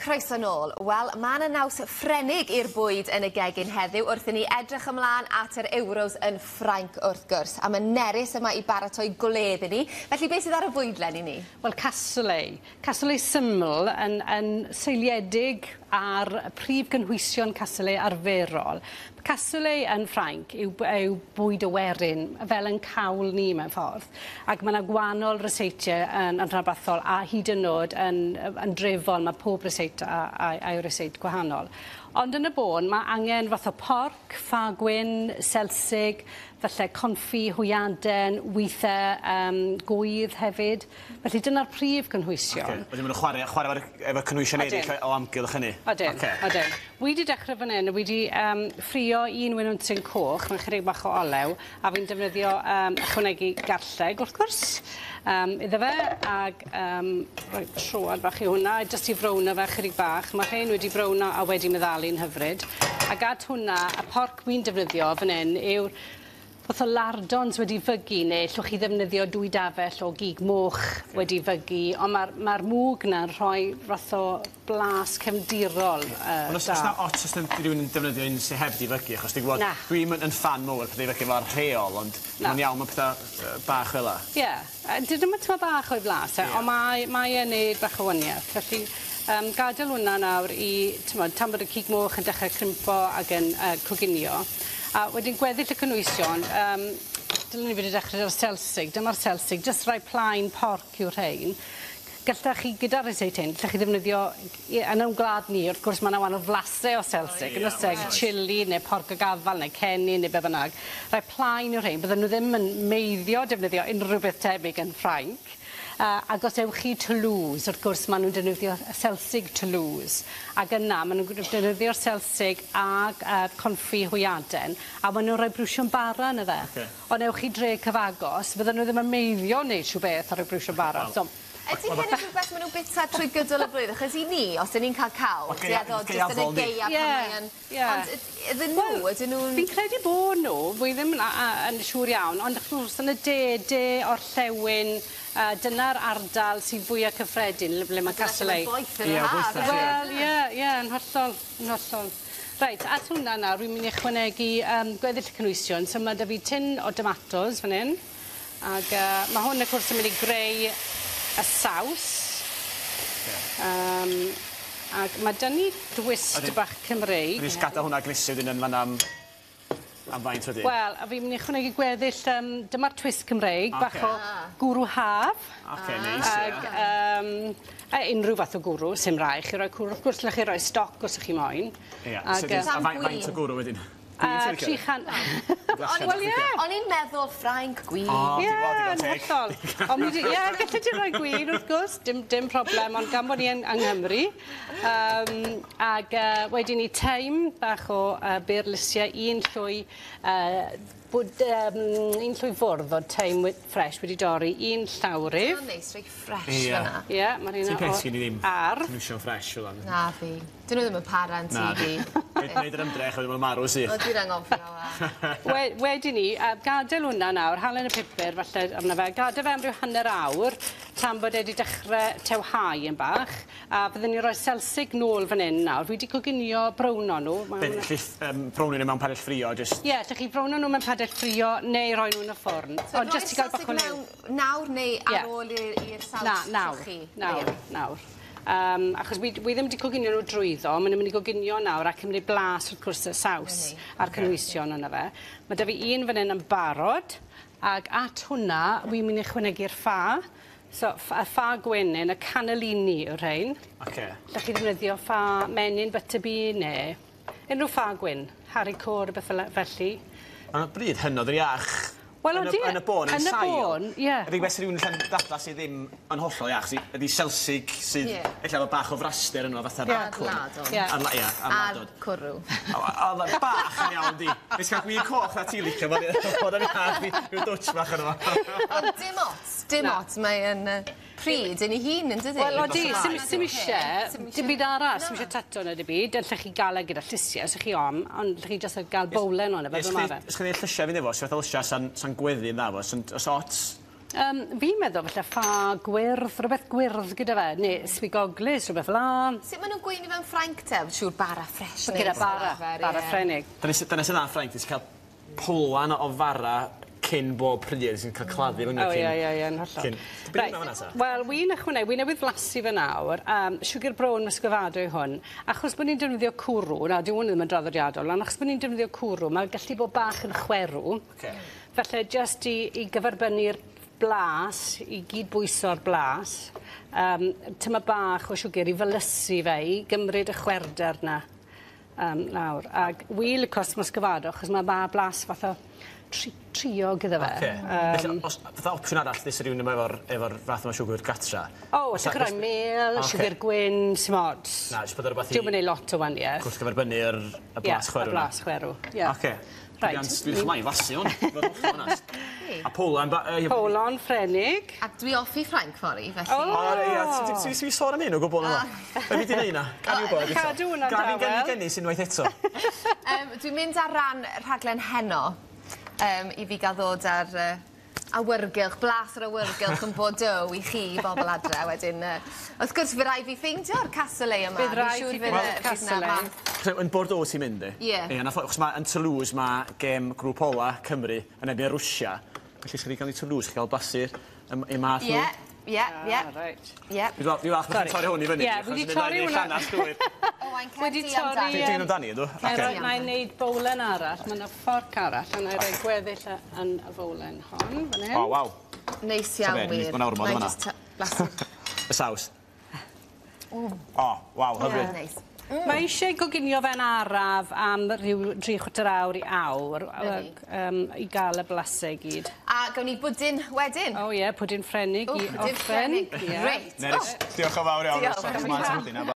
croeso nôl. Wel, mae yna naws ffrenig i'r bwyd yn y gegin heddiw wrth i ni edrych ymlaen at yr Euros yn Ffrainc wrth gwrs. A mae nerys yma i baratoi gwledd i ni. Felly beth sydd ar y bwydlen i ni? Wel, cassoulet. Cassoulet syml yn seiliedig ar prif gynhwysion cassoulet arferol. Cassoulet yn Ffrainc yw bwyd y werin, fel yn cawl ni mewn ffordd. Ac mae yna gwahanol reseitiau yn rhanbarthol a hyd yn oed yn drefol, mae pob reseit a'i reseit gwahanol. Ond yn y bôn, mae angen fath o porc, ffa gwyn, selsig, falle conffi, hwyaden, weithiau gwydd hefyd. Felly dyna'r prif gynhwysion. Wedyn maen nhw'n chwarae efo cynhwysion eraill o amgylch hynny? Odyn. Wi wedi dechrau fan hyn, wi wedi ffrio un wynwntyn coch, mae'n chydig bach o olew, a fi'n defnyddio ychwanegu garlleg, wrth gwrs, iddo fe, ag rhoi troad bach i hwnna, jyst i frowna fe chydig bach. Mae rhain wedi browno a wedi meddalu'n hyfryd. Ac at hwnna, y porc wi'n defnyddio fan hyn yw'r fath o lardons wedi fygu, neu llwch chi ddefnyddio 2 dafell o gig moch wedi fygu, ond mae'r mwg na'n rhoi fath o blas cefndirol Ond os na ots os rhywun yn defnyddio un sy'n heb di fygu, achos dwi'n gwybod, dwi'n yn fan mowr pethau fygu fo'r rheol, ond mae'n iawn mae pethau bach fel la. Ie, dyn nhw'n tyma bach o'i flas, ond mae e'n neud bach o wyniaeth. Felly, gadael hwnna nawr i, tan bod y cig moch yn dechrau crimpo ac yn coginio. A wedyn gweddill y cynwysion, dylen ni wedi dechrau o'r selsig. Dyma'r selsig, jyst rhoi plaen porc yw'r rhain. Gallech chi, gyda'r reseit hyn, gallech chi ddefnyddio, yn ym gwlad ni, wrth gwrs mae yna wahanol flasau o selsig, yn yseg chili neu porc o gafal neu cenni neu be bynnag. Rhoi plaen yw'r rhain, bydden nhw ddim yn meiddio defnyddio unrhyw beth tebyg yn Ffrainc. Ac os ewch chi Toulouse, wrth gwrs maen nhw'n defnyddio selsig Toulouse. Ac yna maen nhw'n defnyddio'r selsig ag conffi hwyaden, a maen nhw'n rhoi brwsion bara yn y fe. Ond ewch chi dre cyfagos, fydden nhw ddim yn meiddio wneud rhyw beth ar y brwsion bara. Ydy hyn yn rhywbeth maen nhw'n bita trwy gydol y blwyddyn? Achos i ni, os ydyn ni'n cael cawl, jyst yn y geia pan Ond ydyn nhw, ydyn nhw'n... Fi'n credu bod nhw, fwy ddim yn siŵr iawn, ond yn y de orllewin, dyna'r ardal sy'n fwyaf cyffredin, ble mae cassoulet. Wel, ie, yn hollol. Reit, at hwnna nawr, rwy'n mynd i ychwanegu gweddill y cynwysion. So mae 'da fi tin o tomatos fan hyn, ac mae hwn y cwrs yn mynd i greu y saws. Ac mae 'da ni twist bach Cymreig. Rwy'n gadael hwnna glisyd yn fan am faint wedi? Wel, a fi'n mynd i ychwanegu gweddill, dyma'r twist Cymreig, bach o gwrw haf. Ac unrhyw fath o gwrw, sy'n rai. Chi roi cwrw, wrth gwrs, lle chi roi stoc os ych chi moyn. A faint o gwrw wedyn? 300. Wel, ie. O'n i'n meddwl Ffrainc gwyn. Ie, yn hollol. Ie, gallai ti roi gwyn, wrth gwrs, dim problem, ond gan bod ni yng Nghymru. Ac wedyn ni teim bach o beirlysiau, un llwy fwrdd o teim ffres wedi dorri, un llawrydd. Neis, rhaid ffres fyna. Ie, mae'r un o ar. Cynwysion ffres, yw Na fi. Dyn nhw ddim yn para yn ti fi. Gwneud yr ymdrech, wedyn mae'n marw syth. O, dwi'n angofio. Wedyn ni, gadael hwnna nawr, halen y pupur falle arno fe, gadael fe am ryw hanner awr, tan bod wedi dechrau tewhau yn bach, a byddwn ni roi selsig nôl fan hyn nawr. Fi wedi coginio browno nhw. Browno nhw mewn padell ffrio, jyst... Ie, llwch chi browno nhw mewn padell ffrio, neu roi nhw yn y ffwrn. So, roi selsig mewn nawr neu ar ôl i'r saws trochi? Nawr. Achos wi ddim wedi coginio nhw drwyddo, maen nhw'n mynd i coginio nawr ac yn mynd i blas wrth gwrs y saws a'r cynwysion yna fe. Mae 'da fi un fan hyn yn barod, ac at hwnna wi'n mynd i ychwanegu'r ffa. So, y ffa gwenyn, y cannellini yw'r rhain. Lle chi ddefnyddio ffa menyn butterbean neu unrhyw ffa gwyn, haricot, beth felly. Ond bryd hynod yr iach. Wel, yn y bôn, yn sail. Ie. Ydy beth sy'n rhywun yn ddadla sydd ddim yn hollol iach, ydy selsig sydd efo bach o fraster yno, fatha'r acwn. A'r cwrw. Oedd bach yn iawn di. Nes gael gwir coch na ti licio, bod yn iach fi, rhyw dwtch bach yno. Ond dim ots, mae'n pryd yn ei hun, yn dydi? Wel, odi, sy'n eisiau, dim byd arall, sy'n eisiau tato yn y byd, yn lle chi gael e gyda llysiau, sy'n chi ond lle chi jyst gael bowlen o'n e, fel yma fe. Ys chi wneud llysiau fi'n efo, sy'n fath o llysiau sa'n gweddi yn ddafo, os ots Fi'n meddwl falle ffa gwyrdd, rhywbeth gwyrdd gyda fe, neu sbigoglis, rhywbeth fel la. Sut maen nhw'n gweini fe'n Ffrainc te? Siwr bara ffres. Gyda bara Ffrenig. Dyna sydd dda Ffrainc, ti'n cael pwlwan o fara cyn bob pryd sy'n cael claddu fyny cyn... Ie, yn hollol. Wel, wi'n newydd flasu fe nawr, sugar brown ysgyfadau yw hwn, achos bod ni'n defnyddio cwrw, na, dyw hwn ddim yn draddodiadol, ond achos bod ni'n defnyddio cwrw, mae'n gallu bod bach yn chwerw. Felly, just i gyferbynnu'r blas, i gyd bwyso'r blas, tyma bach o siwgr i fylysu fe, i gymryd y chwerder na nawr. Ac wi licos mosgyfado, achos mae blas fath o trio gyda fe. Fatha opsiwn arall, ddys rhywun yma efo'r fath yma siwgr gatra? O, allai creu mel, siwgr gwyn, smod. Na, jyst bod rhywbeth i... Dwi'n mynd lot o waniaeth. Gwrth gyferbynnu'r blas chwerw. Ie, y blas chwerw. Oce. Dwi'n chmai flasu hwn. A Polan... Polan, Ffrenig. Ac dwi offi Ffrainc ffordd, felly. O, ti'n sôn am un o gwbl yma? Be fi di neud na? Cadw hwnna'n dawel. Gan i gynnu sy'n waith eto. Dwi'n mynd ar ran rhaglen heno i fi gael ddod ar awyrgylch, blas yr awyrgylch yn Bordeaux i chi, bobl adre. Wedyn, wrth gwrs, fe rai fi ffeindio'r Castellet yma. Bydd rai ti fynd y Castellet. Yn Bordeaux ti'n mynd, di? Ie. Yn Toulouse mae gem grŵp ola Cymru yn ebyn Rwsia. Felly sgyn i gael i Toulouse, chi gael basur i math nhw. Ie. Fi falch bod chi'n torri hwn i fyny. Ie, fi wedi torri hwnna. Wedi torri... Ti'n amdani, ydw? Na i wneud bowlen arall. Mae yna fforc arall, a na i roi gweddill yn y bowlen hon. O, waw. Neis iawn wir. Mae'n awr mod yma. Y saws. O, waw, hyfryd. Mae eisiau goginio fe'n araf am rhyw 3/4 awr i awr i gael y blasau i gyd. A gawn ni bwdin wedyn? O ie, pwdin Ffrenig i orffen. Reit. Diolch yn fawr iawn.